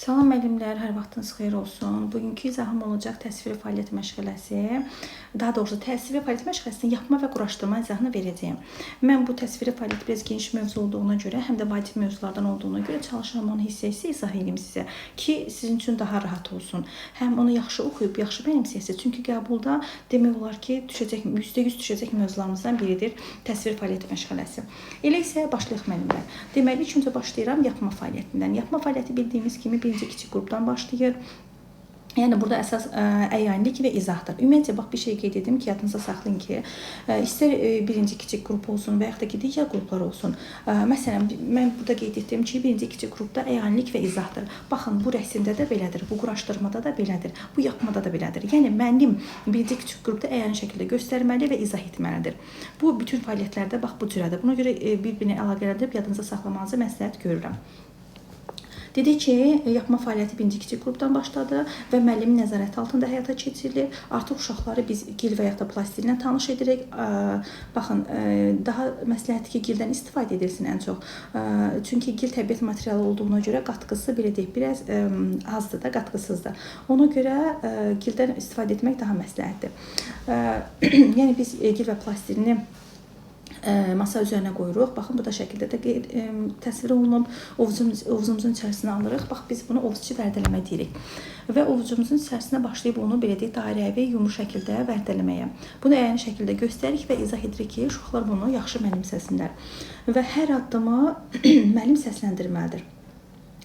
Salam müəllimlər, hər vaxtınız xeyir olsun. Bugünkü izahım olacaq təsviri fəaliyyət məşğələsi. Daha doğrusu təsviri fəaliyyət məşğələsini yapma və quraşdırma izahını verəcəyim. Mən bu təsviri fəaliyyət biraz geniş mövzu olduğuna görə, həm də vacib mövzulardan olduğuna görə çalışıram onu hissə-hissə izah edeyim sizə ki, sizin üçün daha rahat olsun. Həm onu yaxşı oxuyub, yaxşı bənimsəyəsiniz. Çünki qəbulda demək olar ki, %100 düşəcək mövzularımızdan biridir təsvir fəaliyyət məşğələsi. Elə isə başlayaq müəllimlər. Deməli, ilk öncə başlayıram yapma fəaliyyətindən. Yapma fəaliyyəti bildiyimiz kimi birinci kiçik qrupdan başlayır. Yəni burada əsas əyanlik və izahdır. Ümumiyyətlə bax bir şey qeyd edim ki, yadınızda saxlayın ki, istər birinci kiçik qrup olsun və yaxud da ki, digər qruplar olsun. Məsələn, mən burada qeyd etdim ki, birinci kiçik qrupda əyanlik və izahdır. Baxın, bu rəsmdə də belədir, bu quraşdırmada da belədir, bu yapmada da belədir. Yəni müəllim birinci kiçik qrupda əyani şəkildə göstərməli və izah etməlidir. Bu bütün fəaliyyətlərdə bax bu cürədir. Buna görə bir-birini əlaqələndirib yadınıza saxlamanızı məsləhət görürəm. Dedik ki, yapma fəaliyyəti birinci kiçik qrupdan başladı və müəllimin nəzarəti altında həyata keçirilir. Artıq uşaqları biz gil və yaxud da plastiklə tanış edirik. Baxın, daha məsləhətdir ki, gildən istifadə edilsin ən çox. Çünki gil təbiət materialı olduğuna görə qatqısı belə deyək, biraz azdır da, qatqısızdır. Ona görə gildən istifadə etmək daha məsləhətdir. Yəni biz gil və plastikini masa üzərinə qoyuruq. Baxın, bu da şəkildə də təsvir olunub. Ovucumuzun içərisinə alırıq. Bax, biz bunu ovuc vərdələmə deyirik. Və ovucumuzun içərisinə başlayıb onu belə deyək, dairəvi, yumru şəkildə vərdələməyə. Bunu əyani şəkildə göstəririk və izah edirik ki, uşaqlar bunu yaxşı mənimsəsinlər. Və hər addımı müəllim səsləndirməlidir.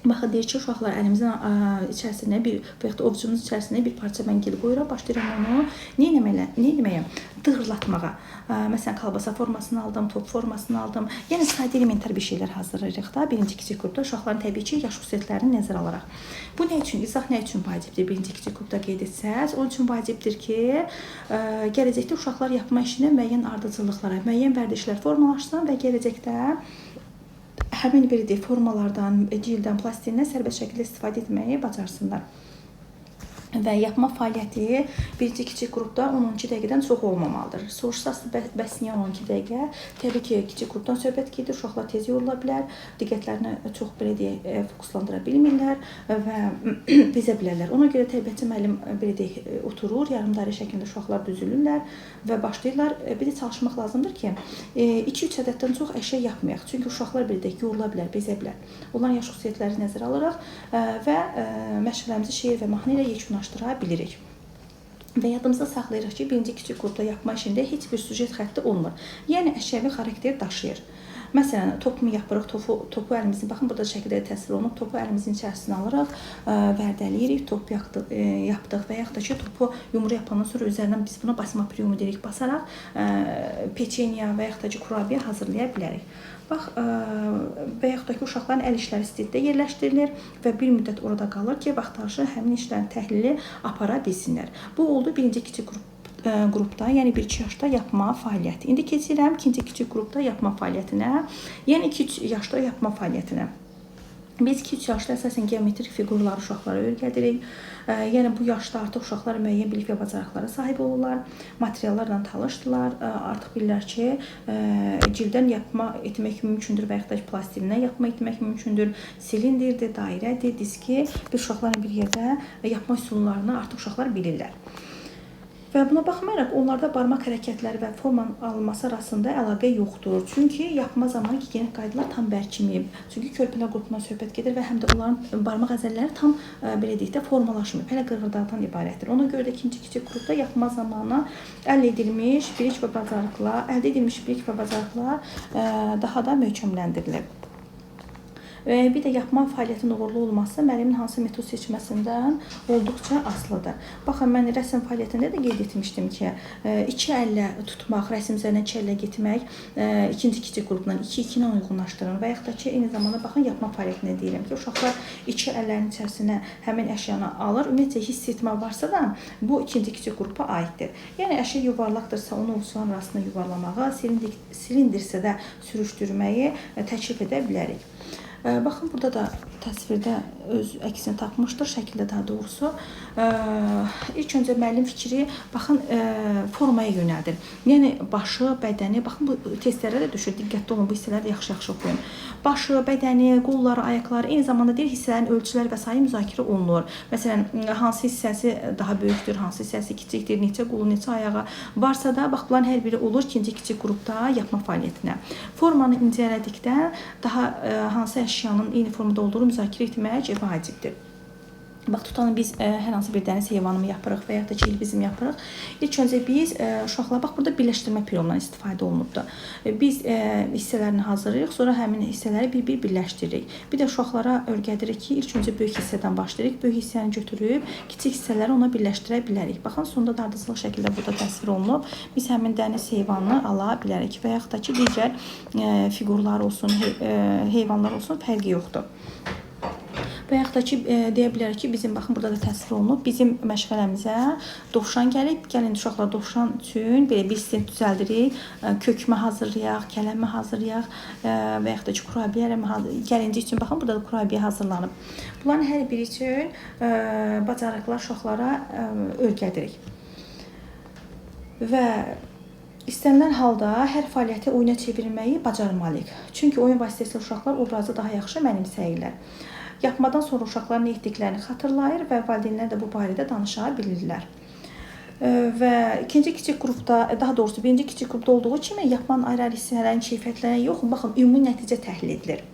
Baxın, deyir ki, uşaqlar əlimizin içərisinə və yaxud da ovucumuzun içərisinə bir parça mən gil qoyuram, başlayıram onu nə etməyə? Dığırlatmağa. Məsələn, kalbasa formasını aldım, top formasını aldım. Yəni, sadə elementar bir şeylər hazırlayırıq da birinci kiçik qrupda uşaqların təbii ki, yaş xüsusiyyətlərini nəzərə alaraq. Bu nə üçün, izah nə üçün vacibdir birinci kiçik qrupda qeyd etsəz? Onun üçün vacibdir ki, gələcəkdə uşaqlar yapma işinə müəyyən ardıcıllıqlara, müəyyən vərdişlər formalaşsın və gələcəkdə həmin bir formalardan, gildən, plastindən sərbəst şəkildə istifadə etməyi bacarsınlar. Və yapma fəaliyyəti birinci kiçik qrupda 12 dəqiqədən çox olmamalıdır. Soruşsaz, bəs niyə 12 dəqiqə? Təbii ki, kiçik qrupdan söhbət gedir, uşaqlar tez yorula bilər, diqqətlərini çox belə deyək, fokuslandıra bilmirlər və bezə bilərlər. Ona görə təbiətçi müəllim belə deyək, oturur, yarımdairə şəklində uşaqlar düzülürlər və başlayırlar. Bir də çalışmaq lazımdır ki, 2-3 ədəddən çox əşya yapmayaq. Çünki uşaqlar belə deyək, yorula bilər, bezə bilər. Onların yaş xüsusiyyətləri nəzərə alırıq və məşğələmizi şeir və mahnı ilə yekunlaşdıra bilirik. Və yadımızda saxlayırıq ki, birinci kiçik qrupda yapma işində heç bir sujet xətti olmur. Yəni, əşyəvi xarakter daşıyır. Məsələn, topumu yapırıq, topu əlimizin, baxın, burada şəkildə təsvir olunub, topu əlimizin içərisinə alırıq, vərdəliyirik, top yapdıq və yaxud da ki, topu yumru yapandan sonra üzərindən biz buna basma priyumu deyirik, basaraq peçeniya və yaxud da ki, kurabiyə hazırlaya bilərik. Bax, və yaxud da ki, uşaqların əl işləri stitdə yerləşdirilir və bir müddət orada qalır ki, vaxtaşı həmin işlərin təhlili apara bilsinlər. Bu oldu birinci kiçik qrupda, yəni 1-2 yaşda yapma fəaliyyəti. İndi keçirəm ikinci kiçik qrupda yapma fəaliyyətinə, yəni 2-3 yaşda yapma fəaliyyətinə. Biz 2-3 yaşda əsasən geometrik figurları uşaqlara öyrədirik. Yəni, bu yaşda artıq uşaqlar müəyyən bilik və bacarıqlara sahib olurlar, materiallarla tanışdırlar, artıq bilirlər ki, gildən yapma etmək mümkündür və yaxud da plastindən yapma etmək mümkündür, silindirdir, dairədir, diski. Uşaqların bir yerdə yapma üsullarını artıq uşaqlar bilirlər. Və buna baxmayaraq, onlarda barmaq hərəkətləri və formanın alınması arasında əlaqə yoxdur. Çünki yapma zamanı gigiyenik qaydalar tam bərkiməyib. Çünki körpələr qrupundan söhbət gedir və həm də onların barmaq əzələləri tam belə deyək də formalaşmayıb. Hələ qırğırdaqdan ibarətdir. Ona görə də ikinci kiçik qrupda yapma zamanı əldə edilmiş bilik və bacarıqlar daha da möhkəmləndirilib. Bir də yapma fəaliyyətinin uğurlu olması müəllimin hansı metod seçməsindən olduqca asılıdır. Baxın, mən rəsm fəaliyyətində də qeyd etmişdim ki, 2 əllə tutmaq, rəsm üzərinə 2 əllə getmək ikinci kiçik qrupdan 2-2 ilə uyğunlaşdırın və yaxud da ki, eyni zamanda baxın, yapma fəaliyyətinə deyirəm ki, uşaqlar 2 əllərin içərisinə həmin əşyanı alır. Ümumiyyətlə, hiss etmə varsa da bu ikinci kiçik qrupa aiddir. Yəni, əşya yuvarlaqdırsa onu ovuzların arasında yuvarlamağı, silindirsə də sürüşdürməyi təklif edə bilərik. Baxın, burada da təsvirdə öz əksini tapmışdır, şəkildə daha doğrusu. İlk öncə müəllim fikri, baxın, formaya yönəldir. Yəni, başı, bədəni, baxın, bu testlərə də düşür, diqqətli olun, bu hissələri də yaxşı-yaxşı oxuyun. Başı, bədəni, qolları, ayaqları, eyni zamanda deyir, hissələrin ölçüləri və sayı müzakirə olunur. Məsələn, hansı hissəsi daha böyükdür, hansı hissəsi kiçikdir, neçə qolu, neçə ayağı varsa da, bax, bunların hər biri olur ikinci kiçik qrupda yapma fəaliyyətinə. Formanı incələdikdən daha hansı əşyanın eyni formada olduğunu müzakirə etmək vacibdir. Bax, tutalım biz hər hansı bir dəniz heyvanımı yapırıq və yaxud da ki, ilbizm yapırıq. İlk öncə biz uşaqlara, bax, burada birləşdirmə periodundan istifadə olunubdur. Biz hissələrini hazırlayırıq, sonra həmin hissələri bir-bir birləşdiririk. Bir də uşaqlara öyrədirik ki, ilk öncə böyük hissədən başlayırıq. Böyük hissəni götürüb, kiçik hissələri ona birləşdirə bilərik. Baxın, sonda da ardıcıl şəkildə burada təsvir olunub. Biz həmin dəniz heyvanını ala bilərik və yaxud da ki, digər fiqurlar olsun, heyvanlar olsun, fərqi yoxdur. Və yaxud da ki, deyə bilərik ki, bizim, baxın, burada da təsvir olunub, bizim məşğələmizə dovşan gəlib. Gəlin, uşaqlar dovşan üçün belə bir sistem düzəldirik, kökmə hazırlayaq, kələmə hazırlayaq və yaxud da ki, kurabiyə gəlinci üçün, baxın, burada da kurabiyə hazırlanıb. Bunların hər biri üçün bacarıqlar uşaqlara öyrədirik. Və İstənilən halda hər fəaliyyəti oyuna çevirməyi bacarmalıyıq. Çünki oyun vasitəsilə uşaqlar obrazı daha yaxşı mənimsəyirlər. Yapmadan sonra uşaqlar nə etdiklərini xatırlayır və valideynlər də bu barədə danışa bilirlər. Və ikinci kiçik qrupda, daha doğrusu birinci kiçik qrupda olduğu kimi yapmanın ayrı-ayrı hissələrin keyfiyyətlərinə yox, baxın, ümumi nəticə təhlil edilir.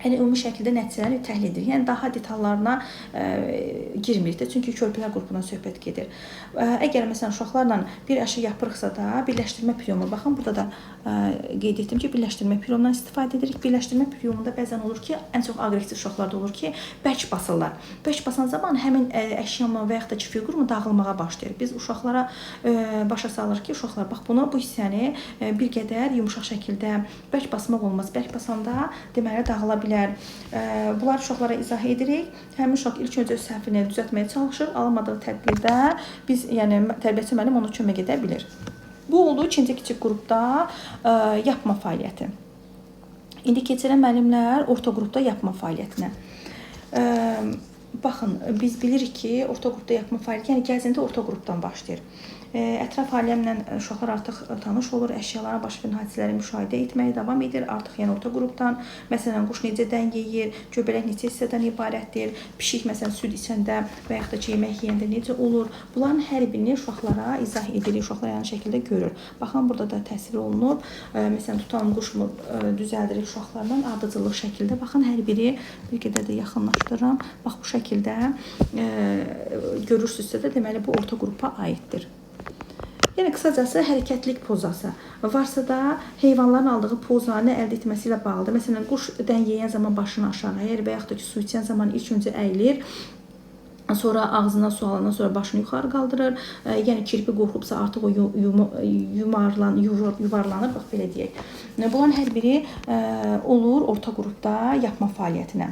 Yəni, ümumi şəkildə nəticələri təhlil edilir. Yəni, daha detallarına girmirik də, çünki körpələr qrupundan söhbət gedir. Əgər, məsələn, uşaqlarla bir əşya yapırıqsa da, birləşdirmə priyomuna, baxın, burada da qeyd etdim ki, birləşdirmə priyomundan istifadə edirik. Birləşdirmə priyomunda bəzən olur ki, ən çox aqressiv uşaqlarda olur ki, bərk basırlar. Bərk basan zaman həmin əşyamı və yaxud da ki, fiqurmu dağılmağa başlayır. Biz uşaqlara başa salırıq ki, uşaqlar, bax, bunu, bu hissəni bir qədər yumuşaq şəkildə bərk basmaq olmaz. Bərk basanda, deməli, dağıla bilər. Bunları uşaqlara izah edirik. Həmin uşaq ilk öncə öz səhvini düzəltməyə çalışır. Alınmadığı tədbirdə biz, yəni tərbiyəçi müəllim ona kömək edə bilir. Bu oldu ikinci kiçik qrupda yapma fəaliyyəti. İndi keçirəm müəllimlər orta qrupda yapma fəaliyyətinə. Baxın, biz bilirik ki, orta qrupda yapma fəaliyyəti, yəni gəzinti orta qrupdan başlayır. Ətraf aləmlə uşaqlar artıq tanış olur, əşyalara, baş verən hadisələri müşahidə etməyə davam edir. Artıq yəni orta qrupdan, məsələn, quş necə dən yeyir, göbələk neçə hissədən ibarətdir, pişik məsələn süd içəndə və yaxud da ki, yemək yeyəndə necə olur. Bunların hər birini uşaqlara izah edirik, uşaqlar yəni şəkildə görür. Baxın, burada da təsvir olunub. Məsələn, tutalım quşmu düzəldirik uşaqlarla ardıcıllıq şəkildə. Baxın, hər biri bir qədər də yaxınlaşdırıram. Bax, bu şəkildə görürsünüzsə də, deməli, bu orta qrupa aiddir. Yəni, qısacası hərəkətlik pozası varsa da heyvanların aldığı pozanı əldə etməsi ilə bağlıdır. Məsələn, quş dən yeyən zaman başını aşağı əyir və yaxud da ki, su içən zaman ilk öncə əyilir. Sonra ağzından su alandan sonra başını yuxarı qaldırır. Yəni, kirpi qorxubsa artıq o yuvarlanır, bax, belə deyək. Bunların hər biri olur orta qrupda yapma fəaliyyətinə.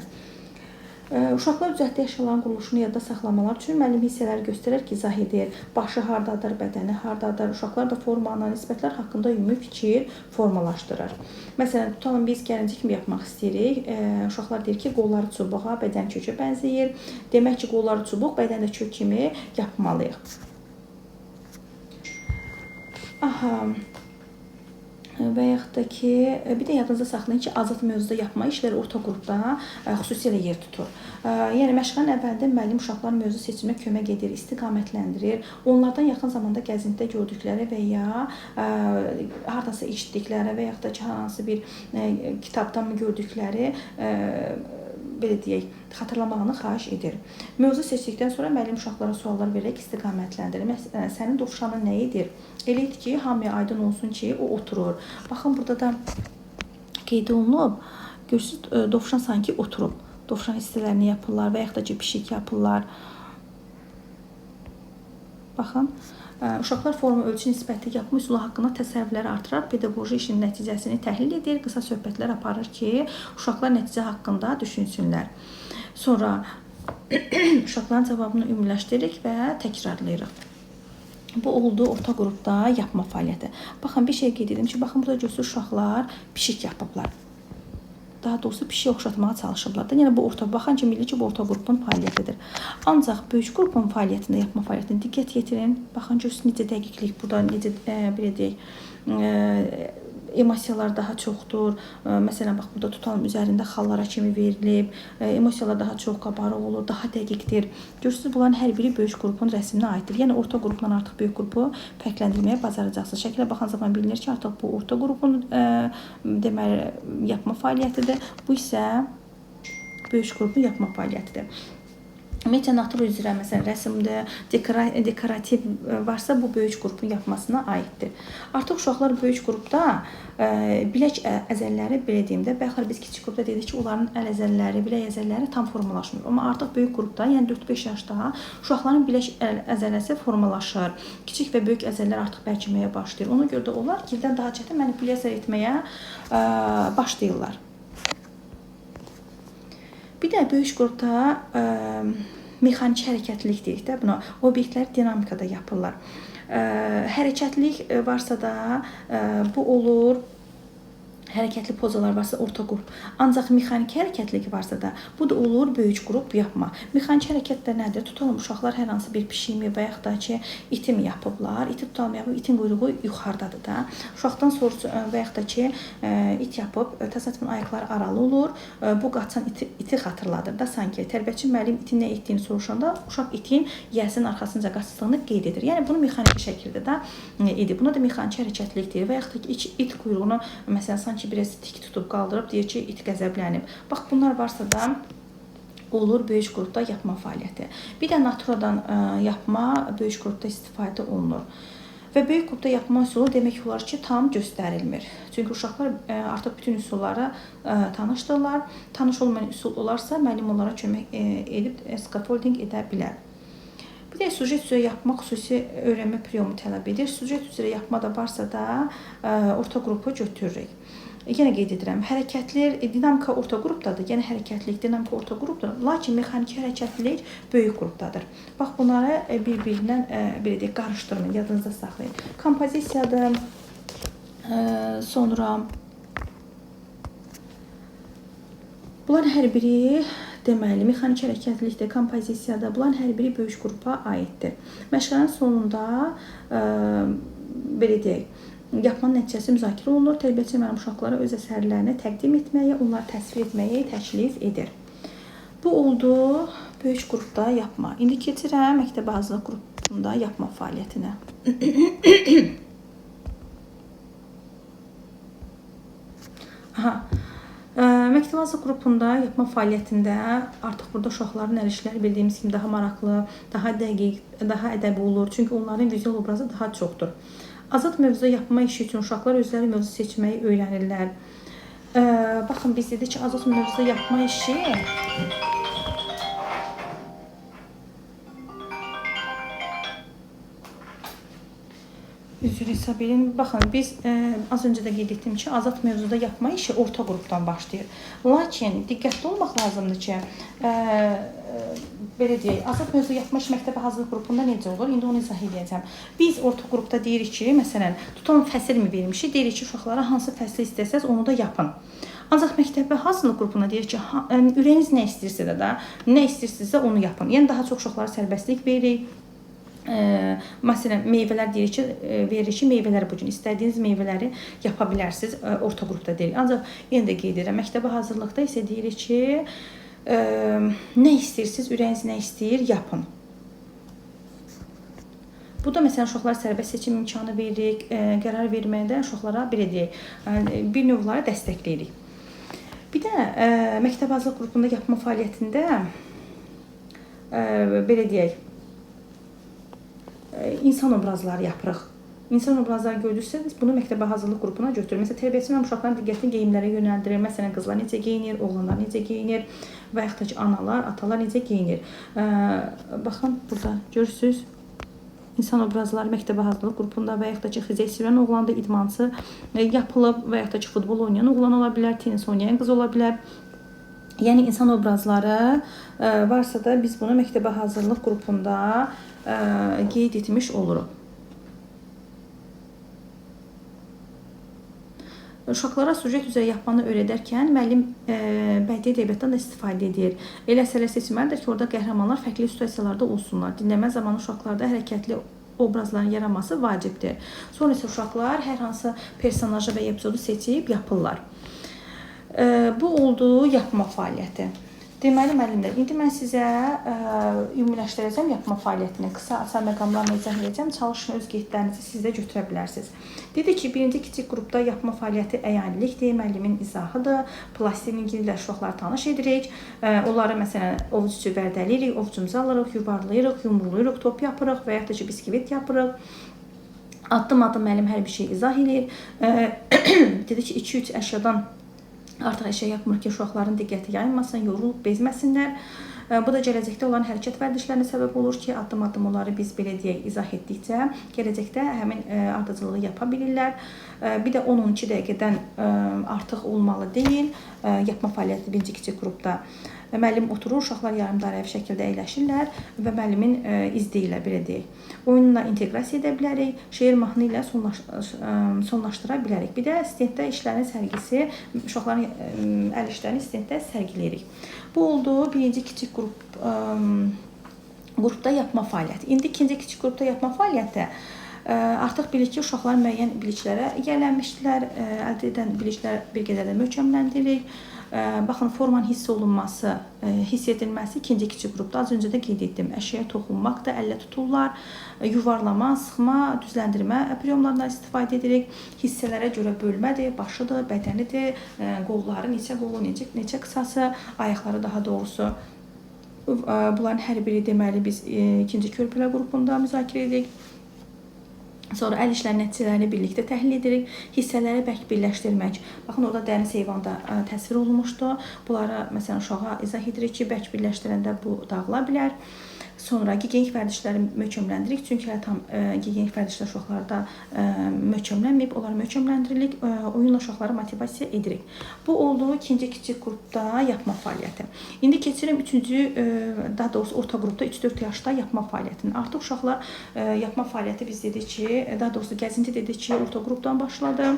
Uşaqlar düzəltdiyi əşyaların quruluşunu yadda saxlamalar üçün müəllim hissələri göstərər ki, izah edir. Başı hardadır, bədəni hardadır. Uşaqlar da forma, nisbətlər haqqında ümumi fikir formalaşdırır. Məsələn, tutalım biz gəlinci kimi yapmaq istəyirik. Uşaqlar deyir ki, qolları çubuğa, bədən kökə bənzəyir. Demək ki, qolları çubuq, bədən də kök kimi yapmalıyıq. Aha. Və yaxud da ki, bir də yadınızda saxlayın ki, azad mövzuda yapma işləri orta qrupda xüsusilə yer tutur. Yəni, məşğələnin əvvəlində müəllim uşaqların mövzu seçimə kömək edir, istiqamətləndirir. Onlardan yaxın zamanda gəzintidə gördükləri və ya haradasa içdikləri və yaxud da ki, hansı bir kitabdan mı gördükləri belə deyək, xatırlamağını xahiş edir. Mövzu seçdikdən sonra müəllim uşaqlara suallar verərək istiqamətləndirir. Məsələn, sənin dovşanın nə edir? Elə et ki, hamıya aydın olsun ki, o oturur. Baxın, burada da qeyd olunub. Görürsünüz, dovşan sanki oturub. Dovşan hissələrini yapırlar və yaxud da ki, pişik yapırlar. Baxın, uşaqlar forma ölçü nisbəti yapma üsulu haqqında təsəvvürləri artırar, pedaqoji işin nəticəsini təhlil edir, qısa söhbətlər aparır ki, uşaqlar nəticə haqqında düşünsünlər. Sonra uşaqların cavabını ümumiləşdiririk və təkrarlayırıq. Bu oldu orta qrupda yapma fəaliyyəti. Baxın, bir şey qeyd edim ki, baxın, burada görürsünüz uşaqlar pişik yapıblar. daha doğrusu pişiyə oxşatmağa çalışıblar da. Yəni bu orta baxan kimi bilir ki, bu orta qrupun fəaliyyətidir. Ancaq böyük qrupun fəaliyyətində, yapma fəaliyyətində diqqət yetirin. Baxın görürsünüz necə dəqiqlik burada, necə belə deyək, emosiyalar daha çoxdur. Məsələn, bax burada tutalım üzərində xallara kimi verilib. Emosiyalar daha çox qabarıq olur, daha dəqiqdir. Görürsünüz, bunların hər biri böyük qrupun rəsminə aiddir. Yəni orta qrupdan artıq böyük qrupu fərqləndirməyə bacaracaqsınız. Şəkilə baxan zaman bilinir ki, artıq bu orta qrupun deməli yapma fəaliyyətidir. Bu isə böyük qrupun yapma fəaliyyətidir. Ümumiyyətlə, natur üzrə, məsələn, rəsmdə, dekorativ varsa, bu böyük qrupun yapmasına aiddir. Artıq uşaqlar böyük qrupda bilək əzəlləri, belə deyim də, bəxər biz kiçik qrupda dedik ki, onların əl əzəlləri, bilək əzəlləri tam formalaşmır. Amma artıq böyük qrupda, yəni 4-5 yaşda uşaqların bilək əzələsi formalaşır. Kiçik və böyük əzəllər artıq bərkiməyə başlayır. Ona görə də onlar gildən daha çətin manipulyasiya etməyə başlayırlar. Bir də böyük qrupda mexaniki hərəkətlilik deyirik də buna. Obyektlər dinamikada yapırlar. Hərəkətlilik varsa da bu olur. Hərəkətli pozalar varsa orta qrup. Ancaq mexaniki hərəkətlilik varsa da bu da olur böyük qrup yapma. Mexaniki hərəkətlər nədir? Tutalım uşaqlar hər hansı bir pişiyimi və yaxud da ki itim yapıblar. İti tutalım yapıb, itin quyruğu yuxarıdadır da. Uşaqdan sorusu və yaxud da ki it yapıb, təsadüfən ayaqları aralı olur. Bu qaçan iti xatırladır da sanki. Tərbiyəçi müəllim itin nə etdiyini soruşanda uşaq itin yəsinin arxasınca qaçdığını qeyd edir. Yəni bunu mexaniki şəkildə də idi. Buna da mexaniki hərəkətlilik deyir və yaxud da ki it quyruğunu məsələn sanki biraz tik tutub qaldırıb deyir ki, it qəzəblənib. Bax, bunlar varsa da olur böyük qrupda yapma fəaliyyəti. Bir də naturadan yapma böyük qrupda istifadə olunur. Və böyük qrupda yapma üsulu demək olar ki, tam göstərilmir. Çünki uşaqlar artıq bütün üsullara tanışdırlar. Tanış olmayan üsul olarsa, müəllim onlara kömək edib scaffolding edə bilər. Bir də sujet üzrə yapma xüsusi öyrənmə priomu tələb edir. Sujet üzrə yapma da varsa da orta qrupu götürürük. Yenə qeyd edirəm, hərəkətlər, dinamika orta qrupdadır, yəni hərəkətlilik, dinamika orta qrupdadır, lakin mexaniki hərəkətlilik böyük qrupdadır. Bax, bunları bir-birindən belə deyək, qarışdırmayın, yadınızda saxlayın. Kompozisiyadır, sonra bunların hər biri deməli, mexaniki hərəkətlilikdə, kompozisiyada, bunların hər biri böyük qrupa aiddir. Məşqələrin sonunda belə deyək, yapmanın nəticəsi müzakirə olunur. Tərbiyəçi müəllim uşaqlara öz əsərlərini təqdim etməyi, onları təsvir etməyi təklif edir. Bu oldu böyük qrupda yapma. İndi keçirəm məktəbə hazırlıq qrupunda yapma fəaliyyətinə. Məktəbə hazırlıq qrupunda yapma fəaliyyətində artıq burada uşaqların əlişləri bildiyimiz kimi daha maraqlı, daha dəqiq, daha ədəbi olur. Çünki onların vizual obrazı daha çoxdur. Azad mövzuda yapma işi üçün uşaqlar özləri mövzu seçməyi öyrənirlər. Baxın, biz dedik ki, azad mövzuda yapma işi üzr hesab edin. Baxın, biz az öncə də qeyd etdim ki, azad mövzuda yapma işi orta qrupdan başlayır. Lakin diqqətli olmaq lazımdır ki, belə deyək, azad mövzu yapma işi məktəbə hazırlıq qrupunda necə olur? İndi onu izah edəcəm. Biz orta qrupda deyirik ki, məsələn, tutalım fəsil mi vermişik? Deyirik ki, uşaqlara hansı fəsli istəsəz onu da yapın. Ancaq məktəbə hazırlıq qrupuna deyirik ki, ürəyiniz nə istəyirsə də, nə istəyirsinizsə onu yapın. Yəni daha çox uşaqlara sərbəstlik veririk. Məsələn, meyvələr deyirik ki, veririk ki, meyvələri bu gün istədiyiniz meyvələri yapa bilərsiniz, orta qrupda deyirik. Ancaq yenə də qeyd edirəm, məktəbə hazırlıqda isə deyirik ki, nə istəyirsiniz, ürəyiniz nə istəyir, yapın. Bu da məsələn uşaqlara sərbəst seçim imkanı veririk, qərar verməyə də uşaqlara belə deyək, bir növləri dəstəkləyirik. Bir də məktəbə hazırlıq qrupunda yapma fəaliyyətində belə deyək, insan obrazları yapırıq. İnsan obrazları gördürsəniz, bunu məktəbə hazırlıq qrupuna götürür. Məsələn, tərbiyəçi müəllim uşaqların diqqətini geyimlərə yönəldirir. Məsələn, qızlar necə geyinir, oğlanlar necə geyinir və yaxud da ki, analar, atalar necə geyinir. Baxın, burada görürsünüz. İnsan obrazları məktəbə hazırlıq qrupunda və yaxud da ki, xizək sürən oğlanda idmançı yapılıb və yaxud da ki, futbol oynayan oğlan ola bilər, tenis oynayan qız ola bilər. Yəni, insan obrazları varsa da biz bunu məktəbə hazırlıq qrupunda qeyd etmiş oluruq. Uşaqlara sujet üzrə yapmanı öyrədərkən müəllim bədii ədəbiyyatdan da istifadə edir. Elə əsərlər seçilməlidir ki, orada qəhrəmanlar fərqli situasiyalarda olsunlar. Dinləmə zamanı uşaqlarda hərəkətli obrazların yaranması vacibdir. Sonra isə uşaqlar hər hansı personajı və epizodu seçib yapırlar. Bu oldu yapma fəaliyyəti. Deməli müəllimlər, indi mən sizə ümumiləşdirəcəm yapma fəaliyyətini. Qısa açar məqamlarla izah edəcəm. Çalışın öz qeydlərinizi siz də götürə bilərsiniz. Dedik ki, birinci kiçik qrupda yapma fəaliyyəti əyanilikdir, müəllimin izahıdır. Plastilin ilə uşaqları tanış edirik. Onları məsələn ovuc içi vərdəliyirik, ovucumuza alırıq, yuvarlayırıq, yumrulayırıq, top yapırıq və ya da ki, biskvit yapırıq. Addım-addım müəllim hər bir şey izah edir. Dedik ki, 2-3 əşyadan artıq əşya yapmır ki, uşaqların diqqəti yayılmasın, yorulub bezməsinlər. Bu da gələcəkdə olan hərəkət vərdişlərinə səbəb olur ki, addım-addım onları biz belə deyək, izah etdikcə gələcəkdə həmin ardıcılığı yapa bilirlər. Bir də 10-12 dəqiqədən artıq olmalı deyil yapma fəaliyyəti birinci kiçik qrupda. Müəllim oturur, uşaqlar yarımdairəvi şəkildə əyləşirlər və müəllimin izləyirlər, belə deyək. Oyunla inteqrasiya edə bilərik, şeir mahnı ilə sonlaşdıra bilərik. Bir də stenddə işlərin sərgisi, uşaqların əl işlərini stenddə sərgiləyirik. Bu oldu birinci kiçik qrupda yapma fəaliyyəti. İndi ikinci kiçik qrupda yapma fəaliyyəti artıq bilik ki, uşaqlar müəyyən biliklərə yiyələnmişdilər, əldə edən biliklər bir qədər də möhkəmləndiririk. Baxın, formanın hiss olunması, hiss edilməsi ikinci kiçik qrupda az öncə də qeyd etdim. Əşyaya toxunmaq da əllə tuturlar, yuvarlama, sıxma, düzləndirmə priyomlarından istifadə edirik. Hissələrə görə bölmədir, başıdır, bədənidir, qolları, neçə qolu, neçə qısası, ayaqları daha doğrusu. Bunların hər biri deməli biz ikinci körpülər qrupunda müzakirə edirik. Sonra əl işlərinin nəticələrini birlikdə təhlil edirik. Hissələri bərk birləşdirmək. Baxın, orada dəniz heyvanda təsvir olunmuşdu. Bunları məsələn uşağa izah edirik ki, bərk birləşdirəndə bu dağıla bilər. Sonra gigiyenik vərdişləri möhkəmləndirik. Çünki hələ tam gigiyenik vərdişlər uşaqlarda möhkəmlənməyib. Onları möhkəmləndiririk. Oyunla uşaqları motivasiya edirik. Bu oldu ikinci kiçik qrupda yapma fəaliyyəti. İndi keçirim daha doğrusu orta qrupda 3-4 yaşda yapma fəaliyyətini. Artıq uşaqlar yapma fəaliyyəti biz dedik ki, daha doğrusu gəzinti dedik ki, orta qrupdan başladı.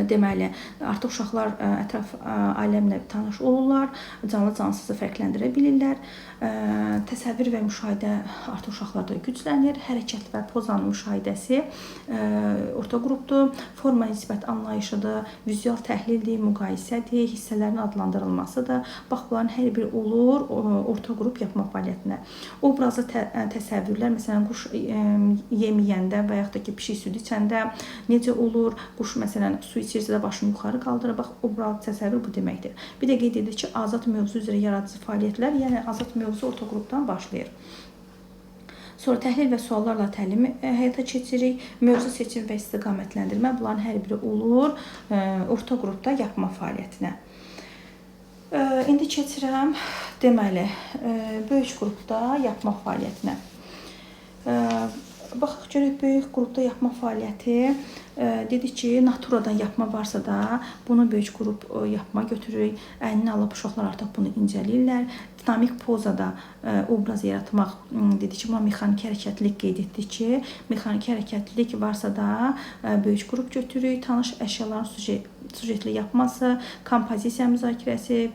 Deməli, artıq uşaqlar ətraf aləmlə tanış olurlar, canlı-cansızı fərqləndirə bilirlər. Təsəvvür və müşahidə artıq uşaqlarda güclənir. Hərəkət və pozanın müşahidəsi orta qrupdur. Forma nisbət anlayışıdır, vizual təhlildir, müqayisədir, hissələrin adlandırılmasıdır. Bax, bunların hər biri olur orta qrup yapma fəaliyyətinə. Obrazlı təsəvvürlər, məsələn, quş yeməyəndə və yaxud da ki, pişik süd içəndə necə olur? Quş, məsələn, su içirsə də başını yuxarı qaldırır. Bax, obrazlı təsəvvür bu deməkdir. Bir də qeyd edir ki, azad mövzu üzrə yaradıcı fəaliyyətlər, yəni azad mövzu orta qrupdan başlayır. Sonra təhlil və suallarla təlim həyata keçiririk. Mövzu seçim və istiqamətləndirmə, bunların hər biri olur orta qrupda yapma fəaliyyətinə. İndi keçirəm, deməli, böyük qrupda yapma fəaliyyətinə. Baxaq görək, böyük qrupda yapma fəaliyyəti. Dedik ki, naturadan yapma varsa da bunu böyük qrup yapma götürürük. Əlini alıb uşaqlar artıq bunu incəlirlər. Dinamik pozada obraz yaratmaq, dedik ki, buna mexaniki hərəkətlilik qeyd etdik ki, mexaniki hərəkətlilik varsa da böyük qrup götürürük. Tanış əşyaların sujetli yapması, kompozisiya müzakirəsi,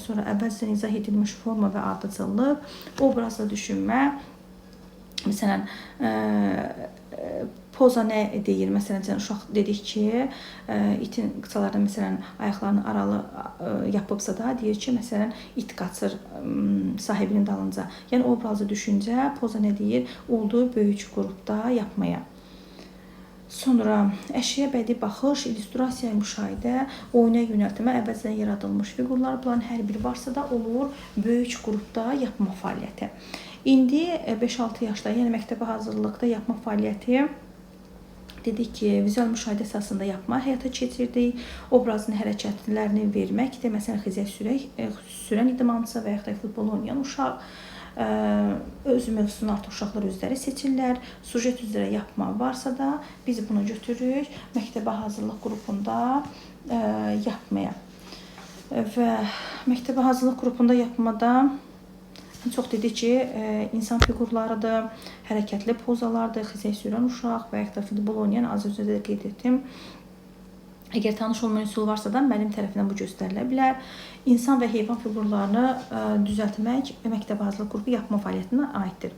sonra əvvəlcədən izah edilmiş forma və ardıcıllıq, obrazla düşünmə. Məsələn, poza nə deyir? Məsələn, uşaq dedik ki, itin qıçalarında məsələn ayaqlarını aralı yapıbsa da deyir ki, məsələn, it qaçır sahibinin dalınca. Yəni obrazlı düşüncə, poza nə deyir? Olduğu böyük qrupda yapmaya. Sonra əşyaya bədii baxış, illüstrasiya, müşahidə, oyuna yönəltmə, əvvəlcədən yaradılmış fiqurlar, bunların hər biri varsa da olur böyük qrupda yapma fəaliyyəti. İndi 5-6 yaşda, yəni məktəbə hazırlıqda yapma fəaliyyəti dedik ki, vizual müşahidə əsasında yapma həyata keçirdik. Obrazın hərəkətlərini verməkdir. Məsələn, xizək sürən idmançı və yaxud da futbol oynayan uşaq. Öz mövzusunu artıq uşaqlar özləri seçirlər. Sujet üzrə yapma varsa da biz bunu götürürük məktəbə hazırlıq qrupunda yapmaya. Və məktəbə hazırlıq qrupunda yapmada çox dedik ki, insan fiqurlarıdır, hərəkətli pozalardır, xizək sürən uşaq və yaxud da futbol oynayan, az öncə də qeyd etdim. Əgər tanış olmayan üsul varsa da müəllim tərəfindən bu göstərilə bilər. İnsan və heyvan fiqurlarını düzəltmək məktəb hazırlıq qrupu yapma fəaliyyətinə aiddir.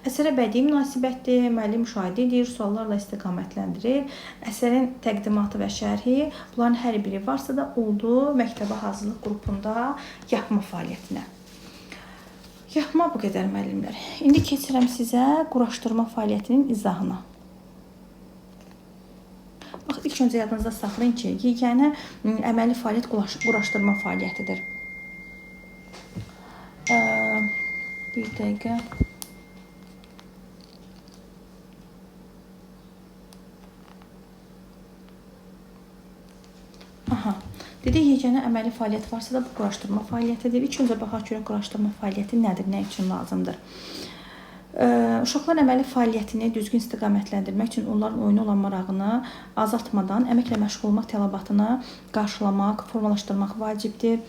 Əsərə bədii münasibətdir, müəllim müşahidə edir, suallarla istiqamətləndirir. Əsərin təqdimatı və şərhi, bunların hər biri varsa da oldu məktəbə hazırlıq qrupunda yapma fəaliyyətinə. Yapma bu qədər müəllimlər. İndi keçirəm sizə quraşdırma fəaliyyətinin izahına. Bax, ilk öncə yadınızda saxlayın ki, yeganə əməli fəaliyyət quraşdırma fəaliyyətidir. Bir dəqiqə. Dedik, yeganə əməli fəaliyyət varsa da bu quraşdırma fəaliyyətidir. İlk öncə baxaq görək quraşdırma fəaliyyəti nədir, nə üçün lazımdır. Uşaqlar əməli fəaliyyətini düzgün istiqamətləndirmək üçün onların oyuna olan marağını azaltmadan əməklə məşğul olmaq tələbatını qarşılamaq, formalaşdırmaq vacibdir.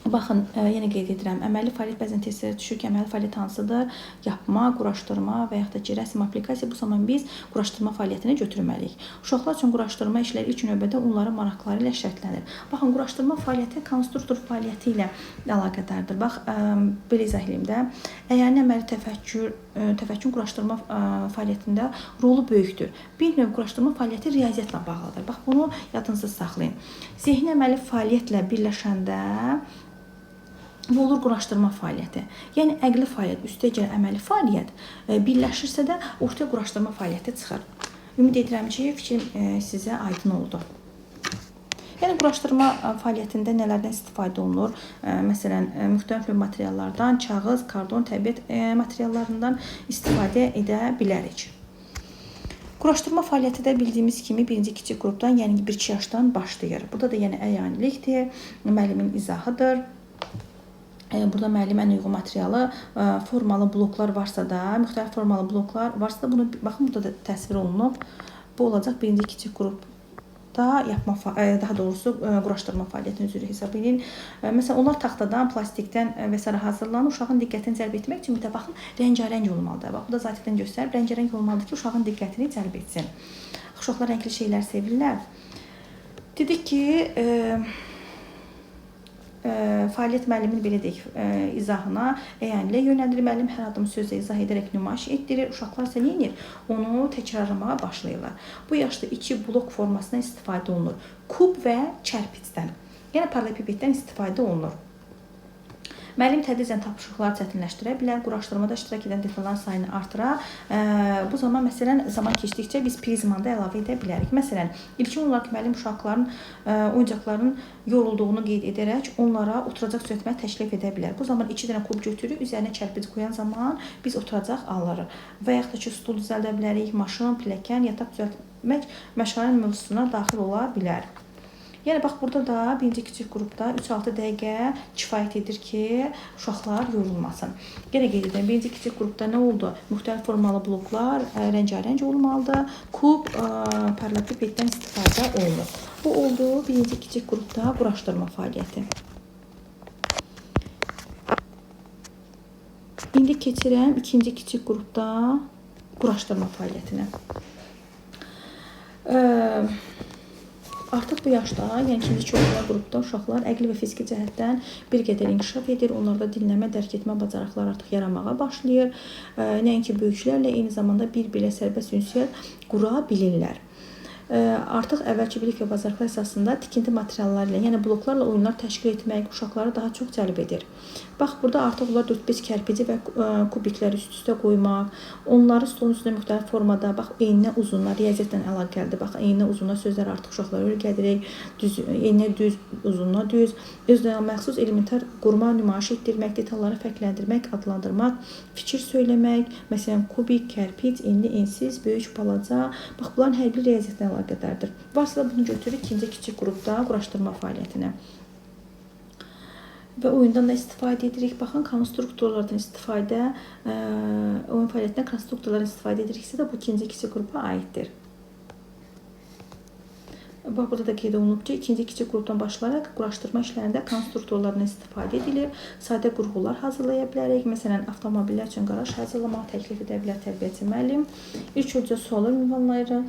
Baxın, yenə qeyd edirəm, əməli fəaliyyət bəzən testlərə düşür ki, əməli fəaliyyət hansıdır? Yapma, quraşdırma və yaxud da ki, rəsm aplikasiya. Bu zaman biz quraşdırma fəaliyyətinə götürməliyik. Uşaqlar üçün quraşdırma işləri ilk növbədə onların maraqları ilə şərtlənir. Baxın, quraşdırma fəaliyyəti konstruktor fəaliyyəti ilə əlaqədardır. Bax, belə izah edeyim də. Əyani əməli təfəkkür quraşdırma fəaliyyətində rolu böyükdür. Bir növ quraşdırma fəaliyyəti riyaziyyatla bağlıdır. Bax, bunu yadınızda saxlayın. Zehni əməli fəaliyyətlə birləşəndə bu olur quraşdırma fəaliyyəti. Yəni, əqli fəaliyyət, üstəgəl əməli fəaliyyət birləşirsə də ortaya quraşdırma fəaliyyəti çıxır. Ümid edirəm ki, fikrim sizə aydın oldu. Yəni, quraşdırma fəaliyyətində nələrdən istifadə olunur? Məsələn, müxtəlif materiallardan, kağız, kardon, təbiət materiallarından istifadə edə bilərik. Quraşdırma fəaliyyəti də bildiyimiz kimi birinci kiçik qrupdan, yəni 1-2 yaşdan başlayır. Burada da yəni əyanilikdir, müəllimin izahıdır. Burada müəllim ən uyğun materialı, formalı bloklar varsa da, müxtəlif formalı bloklar varsa da, bunu baxın, burada da təsvir olunub. Bu olacaq birinci kiçik qrupda yapma, daha doğrusu quraşdırma fəaliyyətinin üzrü hesab edin. Məsələn, onlar taxtadan, plastikdən və s. hazırlanır. Uşağın diqqətini cəlb etmək üçün bir də baxın, rəngarəng olmalıdır. Bax, bu da zaten göstərib, rəngarəng olmalıdır ki, uşağın diqqətini cəlb etsin. Uşaqlar rəngli şeylər sevirlər. Dedik ki, fəaliyyət müəllimin belə deyək, izahına əyanilə yönəldilir. Müəllim hər adımı sözlə izah edərək nümayiş etdirir. Uşaqlar isə nə edir? Onu təkrarlamağa başlayırlar. Bu yaşda 2 blok formasına istifadə olunur. Kub və kərpicdən, yəni paralelipipeddən istifadə olunur. Müəllim tədricən tapşırıqları çətinləşdirə bilər, quraşdırmada iştirak edən detalların sayını artıra. Bu zaman, məsələn, zaman keçdikcə biz prizmanda əlavə edə bilərik. Məsələn, ilkin olaraq müəllim uşaqların oyuncaqlarının yorulduğunu qeyd edərək onlara oturacaq düzəltməni təklif edə bilər. Bu zaman 2 dənə kub götürür, üzərinə kərpic qoyan zaman biz oturacaq alırıq. Və yaxud da ki, stul düzəldə bilərik, maşın, pilləkən, yataq düzəltmək məşğələnin mövzusuna daxil ola bilər. Yəni, bax, burada da birinci kiçik qrupda 3-6 dəqiqə kifayət edir ki, uşaqlar yorulmasın. Yenə qeyd edirəm, birinci kiçik qrupda nə oldu? Müxtəlif formalı bloklar rəngarəng olmalıdır. Kub, paralelipipeddən istifadə olunur. Bu oldu birinci kiçik qrupda quraşdırma fəaliyyəti. İndi keçirəm ikinci kiçik qrupda quraşdırma fəaliyyətinə. Artıq bu yaşda, yəni ikinci çoxluğa qrupda uşaqlar əqli və fiziki cəhətdən bir qədər inkişaf edir. Onlarda dinləmə, dərk etmə bacarıqları artıq yaranmağa başlayır. Nəinki böyüklərlə eyni zamanda bir-birlə sərbəst ünsiyyət qura bilirlər. Artıq əvvəlki bilik və bacarıqlar əsasında tikinti materialları ilə, yəni bloklarla oyunlar təşkil etmək uşaqları daha çox cəlb edir. Bax, burada artıq onlar 4-5 kərpici və kubikləri üst-üstə qoymaq, onları stolun üstündə müxtəlif formada, bax, eyninə uzunlar, riyaziyyətlə əlaqəlidir. Bax, eyninə uzunlar sözlər artıq uşaqlara öyrədirik, eyninə düz, uzunla düz, özünə məxsus elementar qurma, nümayiş etdirmək, detalları fərqləndirmək, adlandırmaq, fikir söyləmək, məsələn, kubik, kərpic, enli, ensiz, böyük, balaca, bax, bunların hər bir riyaziyyətlə əlaqədardır. Varsa da bunu götürürük ikinci kiçik qrupda quraşdırma fəaliyyətinə. Və oyundan da istifadə edirik. Baxın, konstruktorlardan istifadə, oyun fəaliyyətindən konstruktorlardan istifadə ediriksə də bu ikinci kiçik qrupa aiddir. Bax, burada da qeyd olunub ki, ikinci kiçik qrupdan başlayaraq quraşdırma işlərində konstruktorlardan istifadə edilir. Sadə qurğular hazırlaya bilərik. Məsələn, avtomobillər üçün qaraj hazırlamaq təklif edə bilər tərbiyəçi müəllim. İlk öncə suallar ünvanlayırıq.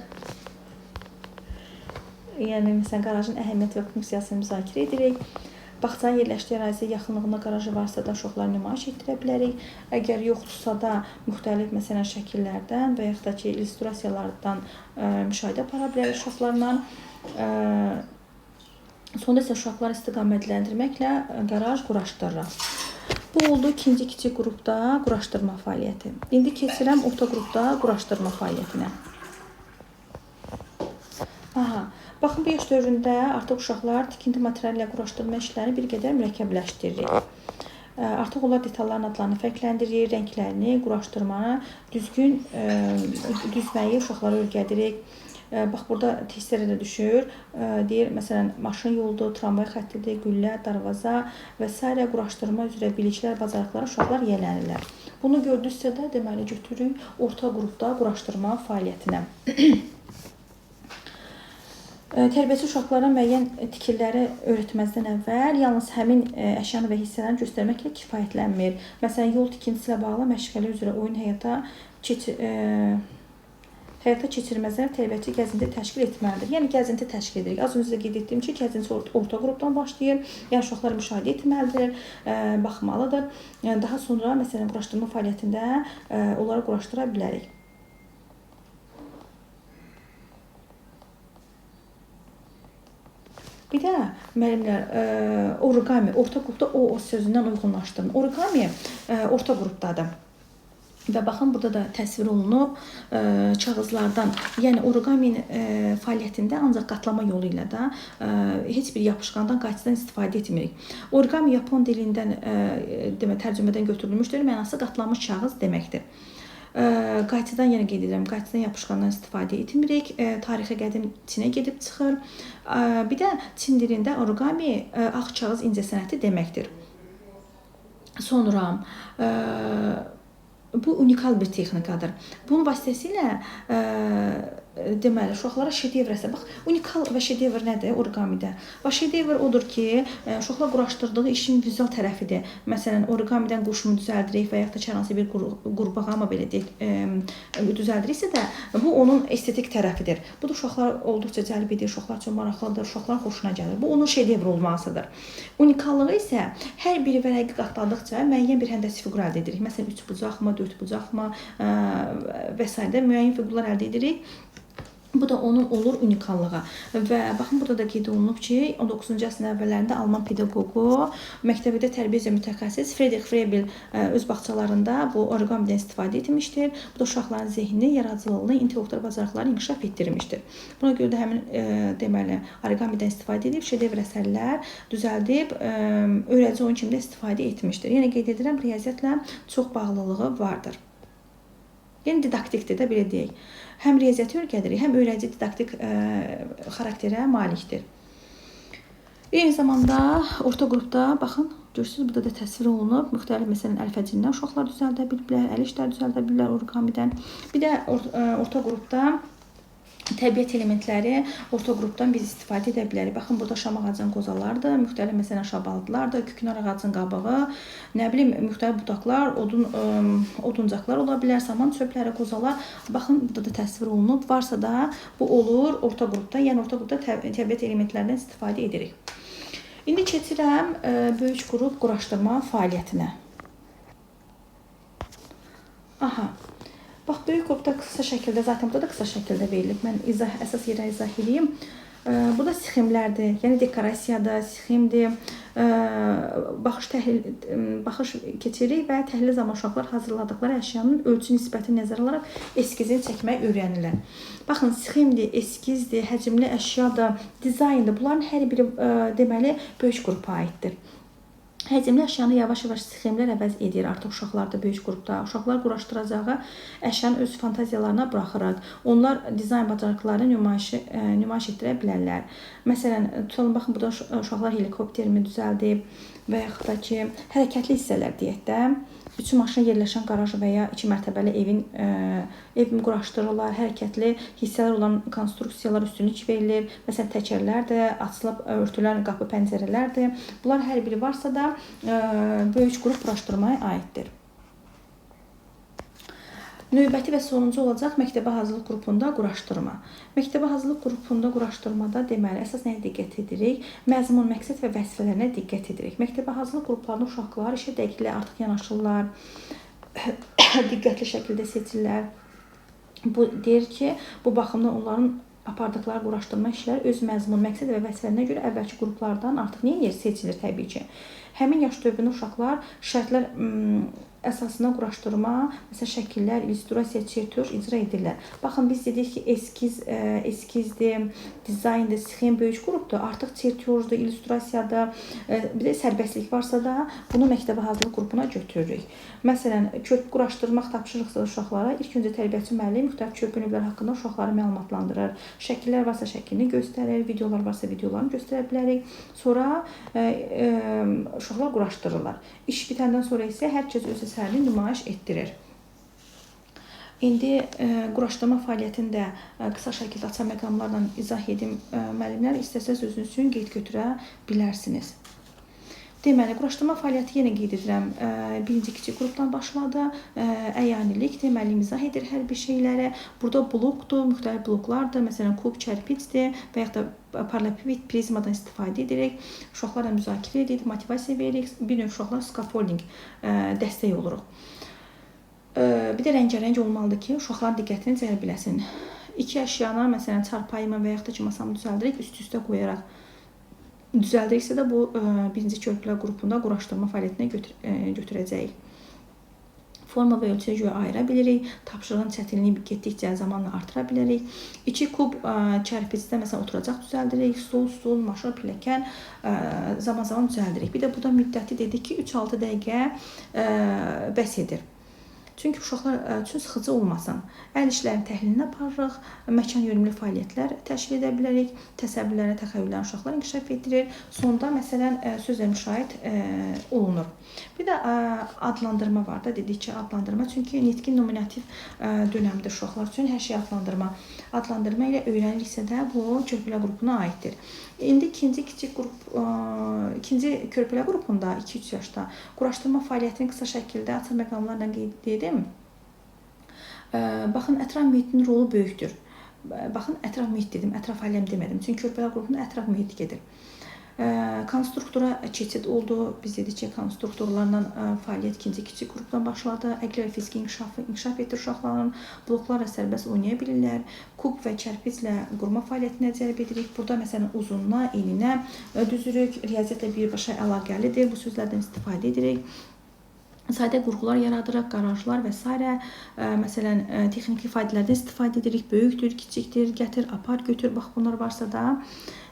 yəni məsələn qarajın əhəmiyyəti və funksiyasını müzakirə edirik. Bağçanın yerləşdiyi əraziyə yaxınlığında qarajı varsa da uşaqlar nümayiş etdirə bilərik. Əgər yoxdursa da müxtəlif məsələn şəkillərdən və yaxud da ki, illüstrasiyalardan müşahidə apara bilərik uşaqlarla. Sonda isə uşaqları istiqamətləndirməklə qaraj quraşdırırıq. Bu oldu ikinci kiçik qrupda quraşdırma fəaliyyəti. İndi keçirəm orta qrupda quraşdırma fəaliyyətinə. Baxın, bu yaş dövründə artıq uşaqlar tikinti materialı ilə quraşdırma işlərini bir qədər mürəkkəbləşdiririk. Artıq onlar detalların adlarını fərqləndirir, rənglərini, quraşdırmanı, düzgün düzməyi uşaqlara öyrədirik. Bax, burada testlərə də düşür. Deyir, məsələn, maşın yoldur, tramvay xəttidir, güllə, darvaza və s. quraşdırma üzrə biliklər, bacarıqları uşaqlar yiyələnirlər. Bunu gördüksə də, deməli, götürürük orta qrupda quraşdırma fəaliyyətinə. Tərbiyəçi uşaqlara müəyyən tikirləri öyrətməzdən əvvəl yalnız həmin əşyanı və hissələrini göstərməklə kifayətlənmir. Məsələn, yol tikintisi ilə bağlı məşğələ üzrə oyun həyata keçirməzlər tərbiyəçi gəzinti təşkil etməlidir. Yəni, gəzinti təşkil edirik. Az öncə qeyd etdiyim ki, gəzinti orta qrupdan başlayır. Yəni, uşaqlar müşahidə etməlidir, baxmalıdır. Daha sonra, məsələn, quraşdırma fəaliyyətində onları quraşdıra bilərik. Bir də müəllimlər, origami, orta qrupda o sözündən uyğunlaşdırın. Origami orta qrupdadır. Və baxın, burada da təsvir olunub kağızlardan. Yəni, origaminin fəaliyyətində ancaq qatlama yolu ilə də heç bir yapışqandan, qayçıdan istifadə etmirik. Origami Yapon dilindən tərcümədən götürülmüşdür. Mənası qatlanmış kağız deməkdir. Qayçıdan, yenə qeyd edirəm, qayçıdan yapışqandan istifadə etmirik. Tarixi qədim Çinə gedib çıxır. Bir də Çin dilində origami ağ kağız incəsənəti deməkdir. Sonra bu unikal bir texnikadır. Bunun vasitəsilə deməli, uşaqlara şedevr əsər. Bax, unikal və şedevr nədir oriqamidə? Bax, şedevr odur ki, uşaqlar quraşdırdığı işin vizual tərəfidir. Məsələn, oriqamidən quşunu düzəldirik və yaxud da hər hansı bir qurbağa, amma belə deyək, düzəldiriksə də, bu onun estetik tərəfidir. Bu da uşaqlar olduqca cəlb edir, uşaqlar üçün maraqlıdır, uşaqların xoşuna gəlir. Bu onun şedevr olmasıdır. Unikallığı isə hər bir vərəqi qatladıqca müəyyən bir həndəsi fiqur əldə edirik. Məsələn, 3 bucaqmı, 4 bucaqmı və s. müəyyən fiqurlar əldə edirik. Bu da onun olur unikallığı. Və baxın, burada da qeyd olunub ki, 19-cu əsrin əvvəllərində Alman pedaqoqu, məktəbdə tərbiyə üzrə mütəxəssis Friedrich Frebel öz bağçalarında bu oriqamidən istifadə etmişdir. Bu da uşaqların zehni, yaradıcılığını, intellektual bacarıqlarını inkişaf etdirmişdir. Buna görə də həmin deməli oriqamidən istifadə edib şedevr əsərlər düzəldib öyrədici oyun kimi də istifadə etmişdir. Yəni qeyd edirəm, riyaziyyatla çox bağlılığı vardır. Yəni didaktikdir də, belə deyək. Həm riyaziyyatı öyrədirik, həm öyrədici didaktik xarakterə malikdir. Eyni zamanda orta qrupda, baxın, görürsünüz, burada da təsvir olunub. Müxtəlif, məsələn, əlfəcindən uşaqlar düzəldə bilirlər, əl işlər düzəldə bilirlər oriqamidən. Bir də orta qrupda təbiət elementləri orta qrupdan biz istifadə edə bilərik. Baxın, burada şam ağacının qozalardır, müxtəlif, məsələn, şabalıdlardır, küknar ağacının qabığı, nə bilim, müxtəlif budaqlar, oduncaqlar ola bilər, saman çöpləri, qozalar. Baxın, burada da təsvir olunub. Varsa da bu olur orta qrupda, yəni orta qrupda təbiət elementlərindən istifadə edirik. İndi keçirəm böyük qrup quraşdırma fəaliyyətinə. Bax, böyük qrupda qısa şəkildə, zaten burada da qısa şəkildə verilib. Mən əsas yerə izah edeyim. Bu da sxemlərdir, yəni dekorasiyadır, sxemdir. Baxış keçirik və təhlil zamanı uşaqlar hazırladıqları əşyanın ölçü nisbəti nəzərə alaraq eskizini çəkmək öyrənirlər. Baxın, sxemdir, eskizdir, həcmli əşyadır, dizayndır. Bunların hər biri deməli böyük qrupa aiddir. Həcmli əşyanı yavaş-yavaş sxemlər əvəz edir artıq uşaqlarda, böyük qrupda. Uşaqlar quraşdıracağı əşyanı öz fantaziyalarına buraxırıq. Onlar dizayn bacarıqlarını nümayiş etdirə bilərlər. Məsələn, tutalım, baxın, burada uşaqlar helikopterimi düzəldib və yaxud da ki, hərəkətli hissələr deyək də, bütün maşın yerləşən qaraj və ya 2 mərtəbəli evin quraşdırırlar, hərəkətli hissələr olan konstruksiyalar üstünlük verilir. Məsələn, təkərlərdir, açılıb örtülən qapı pəncərələrdir. Bunlar hər biri varsa da böyük qrup quraşdırmaya aiddir. Növbəti və sonuncu olacaq məktəbə hazırlıq qrupunda quraşdırma. Məktəbə hazırlıq qrupunda quraşdırmada deməli əsas nəyə diqqət edirik? Məzmun, məqsəd və vəzifələrinə diqqət edirik. Məktəbə hazırlıq qruplarında uşaqlar işə dəqiqliyə artıq yanaşırlar, diqqətli şəkildə seçirlər. Bu deyir ki, bu baxımdan onların apardıqları quraşdırma işləri öz məzmun, məqsəd və vəzifələrinə görə əvvəlki qruplardan artıq nəyə seçilir təbii ki. Həmin yaş dövründə uşaqlar şərtlər əsasına quraşdırma, məsələn, şəkillər, illüstrasiya, çertyoş icra edirlər. Baxın, biz dedik ki, eskizdir, dizayndır, sxem böyük qrupdur. Artıq çertyojdur, illüstrasiyadır, bir də sərbəstlik varsa da bunu məktəbə hazırlıq qrupuna götürürük. Məsələn, körpü quraşdırmaq tapşırıqsa uşaqlara ilk öncə tərbiyəçi müəllim müxtəlif körpü növləri haqqında uşaqları məlumatlandırır. Şəkillər varsa şəklini göstərir, videolar varsa videolarını göstərə bilərik. Sonra uşaqlar quraşdırırlar. İş bitəndən sonra isə hər kəs öz əsərini nümayiş etdirir. İndi quraşdırma fəaliyyətində qısa şəkildə açar məqamlarla izah edim. Müəllimlər istəsəz özünüz üçün qeyd götürə bilərsiniz. Deməli, quraşdırma fəaliyyəti yenə qeyd edirəm. Birinci kiçik qrupdan başladı. Əyanilik, deməli, izah edir hər bir şeyləri. Burada blokdur, müxtəlif bloklardır. Məsələn, kub, çərpicdir və yaxud da parallelepiped prizmadan istifadə edirik. Uşaqlarla müzakirə edirik, motivasiya veririk. Bir növ uşaqlar scaffolding dəstək oluruq. Bir də rəngarəng olmalıdır ki, uşaqların diqqətini cəlb eləsin. İki əşyanı, məsələn, çarpayımı və yaxud da ki, masamı düzəldirik, üst-üstə qoyaraq düzəldiriksə də bu birinci körpülər qrupunda quraşdırma fəaliyyətinə götürəcəyik. Forma və ölçüyə görə ayıra bilirik. Tapşırığın çətinliyi getdikcə zamanla artıra bilərik. 2 kub çərpicdə məsələn oturacaq düzəldirik. Stol, maşın, pilləkən zaman-zaman düzəldirik. Bir də burada müddəti dedik ki, 3-6 dəqiqə bəs edir. Çünki uşaqlar üçün sıxıcı olmasın. Əl işlərinin təhlilini aparırıq, məkan yönümlü fəaliyyətlər təşkil edə bilərik, təsəvvürlərə, təxəyyüllərini uşaqlar inkişaf etdirir. Sonda, məsələn, sözlə müşahidə olunur. Bir də adlandırma var da, dedik ki, adlandırma. Çünki nitqin nominativ dönəmdə uşaqlar üçün hər şey adlandırma. Adlandırma ilə öyrəniriksə də bu körpülər qrupuna aiddir. İndi ikinci körpülər qrupunda 2-3 yaşda quraşdırma fəaliyyətini qısa şəkildə açıq məqamlarla qeyd edim. Baxın, ətraf mühitin rolu böyükdür. Baxın, ətraf mühit dedim, ətraf aləm demədim. Çünki körpülər qrupunda ətraf mühit gedir. Konstruktora keçid oldu. Biz dedik ki, konstruktorlarla fəaliyyət ikinci kiçik qrupdan başladı. Əqli və fiziki inkişaf etdir uşaqların. Bloklarla sərbəst oynaya bilirlər. Kub və kərpiclə qurma fəaliyyətinə cəlb edirik. Burada məsələn uzunluğa, eninə düzürük. Riyaziyyatla birbaşa əlaqəlidir. Bu sözlərdən istifadə edirik. Sadə qurğular yaradırıq, qarajlar və s. Məsələn, texniki ifadələrdən istifadə edirik. Böyükdür, kiçikdir, gətir, apar, götür. Bax, bunlar varsa da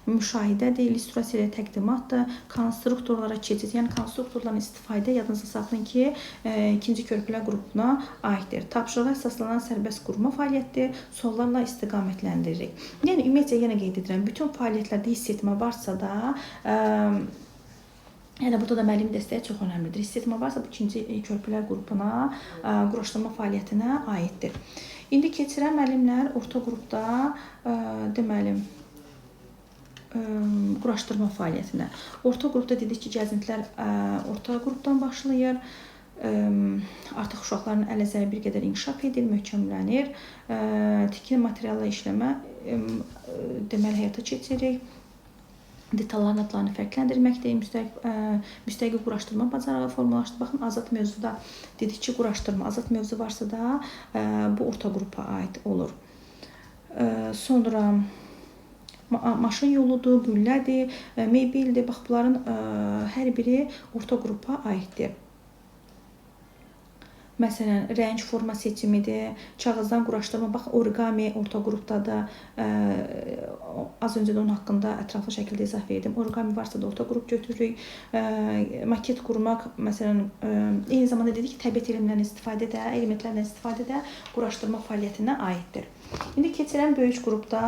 müşahidədir, illüstrasiya ilə təqdimatdır, konstruktorlara keçid, yəni konstruktorların istifadə yadınızda saxlayın ki, ikinci körpülər qrupuna aiddir. Tapşırığa əsaslanan sərbəst qurma fəaliyyətdir, suallarla istiqamətləndirik. Yəni, ümumiyyətlə, yenə qeyd edirəm, bütün fəaliyyətlərdə hiss etmə varsa da, yəni, burada da müəllim dəstəyi çox önəmlidir. Hiss etmə varsa, bu ikinci körpülər qrupuna, quraşdırma fəaliyyətinə aiddir. İndi keçirəm müəllimlər orta qrupda, deməli, quraşdırma fəaliyyətinə. Orta qrupda dedik ki, gəzintilər orta qrupdan başlayır. Artıq uşaqların əl əzəri bir qədər inkişaf edir, möhkəmlənir. Tikili materialla işləmə deməli həyata keçiririk. Detalların adlarını fərqləndirməkdir. Müstəqil quraşdırma bacarığı formalaşdı. Baxın, azad mövzuda dedik ki, quraşdırma. Azad mövzu varsa da bu orta qrupa aid olur. Sonra maşın yoludur, güllədir, mebeldir. Bax, bunların hər biri orta qrupa aiddir. Məsələn, rəng, forma seçimidir, kağızdan quraşdırma, bax, origami orta qrupdadır. Az öncə də onun haqqında ətraflı şəkildə izah verdim. Origami varsa da orta qrup götürürük. Maket qurmaq, məsələn, eyni zamanda dedik ki, təbiət elementlərlə istifadə də quraşdırma fəaliyyətinə aiddir. İndi keçirəm böyük qrupda,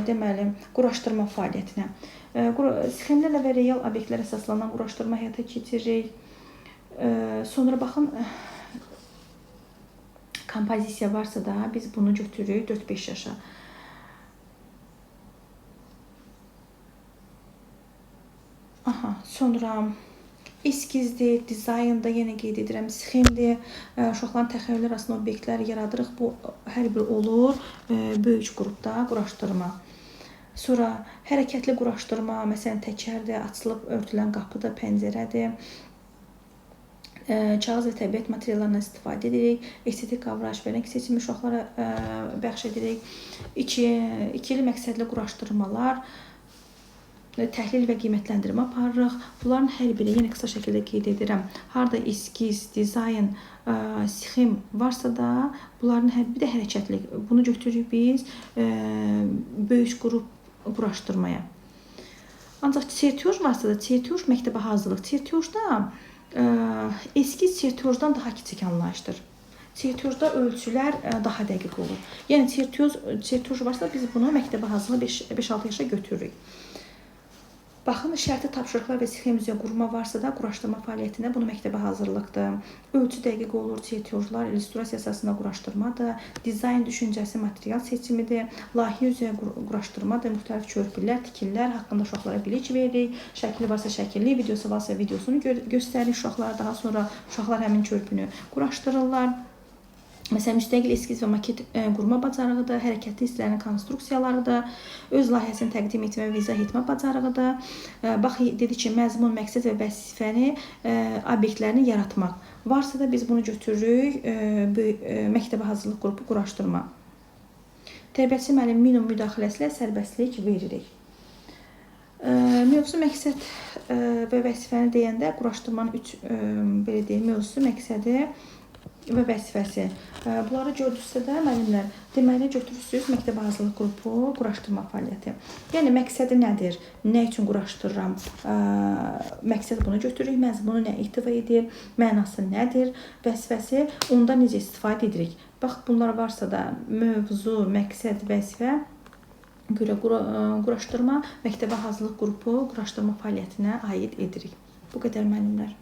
deməli, quraşdırma fəaliyyətinə. Sxemlərlə və real obyektlər əsaslanan quraşdırma həyata keçiririk. Sonra baxın, kompozisiya varsa da biz bunu götürürük 4-5 yaşa. Sonra eskizdir, dizaynda yenə qeyd edirəm, sxemdir. Uşaqların təxəyyülü arasında obyektlər yaradırıq. Bu hər bir olur böyük qrupda quraşdırma. Sonra hərəkətli quraşdırma, məsələn təkərdir, açılıb örtülən qapıdır, pəncərədir. Kağız və təbiət materiallarından istifadə edirik. Estetik qavrayış və rəng seçimi uşaqlara bəxş edirik. İkili məqsədli quraşdırmalar, təhlil və qiymətləndirmə aparırıq. Bunların hər biri yenə qısa şəkildə qeyd edirəm. Harda eskiz, dizayn, sxem varsa da bunların hər biri də hərəkətli. Bunu götürürük biz böyük qrup quraşdırmaya. Ancaq çertyoj varsa da çertyoj məktəbə hazırlıq. Çertyojda eskiz çertyojdan daha kiçik anlayışdır. Çertyojda ölçülər daha dəqiq olur. Yəni çertyoj varsa biz bunu məktəbə hazırlıq 5-6 yaşa götürürük. Baxın, şərti tapşırıqlar və sxem üzrə qurma varsa da quraşdırma fəaliyyətində bunu məktəbə hazırlıqdır. Ölçü dəqiq olur, çertyojlar illüstrasiya əsasında quraşdırmadır. Dizayn düşüncəsi material seçimidir. Layihə üzrə quraşdırmadır. Müxtəlif körpülər, tikillər haqqında uşaqlara bilik veririk. Şəkli varsa şəkilli, videosu varsa videosunu göstəririk uşaqlara. Daha sonra uşaqlar həmin körpünü quraşdırırlar. Məsələn, müstəqil eskiz və maket qurma bacarığıdır, hərəkətli hisslərin konstruksiyalarıdır, öz layihəsini təqdim etmə və izah etmə bacarığıdır. Bax, dedik ki, məzmun, məqsəd və vəzifəni, obyektlərini yaratmaq. Varsa da biz bunu götürürük, məktəbə hazırlıq qrupu quraşdırma. Tərbiyəçi müəllim minimum müdaxiləsi ilə sərbəstlik veririk. Mövzu, məqsəd və vəzifəni deyəndə quraşdırmanın 3 belə deyək, mövzusu, məqsədi və vəzifəsi. Bunları gördünüzsə də müəllimlər, deməli götürürsünüz məktəbə hazırlıq qrupu quraşdırma fəaliyyəti. Yəni məqsədi nədir? Nə üçün quraşdırıram? Məqsəd bunu götürürük, məzmunu nə ihtiva edir, mənası nədir, vəzifəsi, onda necə istifadə edirik? Bax, bunlar varsa da mövzu, məqsəd, vəzifə görə quraşdırma, məktəbə hazırlıq qrupu quraşdırma fəaliyyətinə aid edirik. Bu qədər müəllimlər.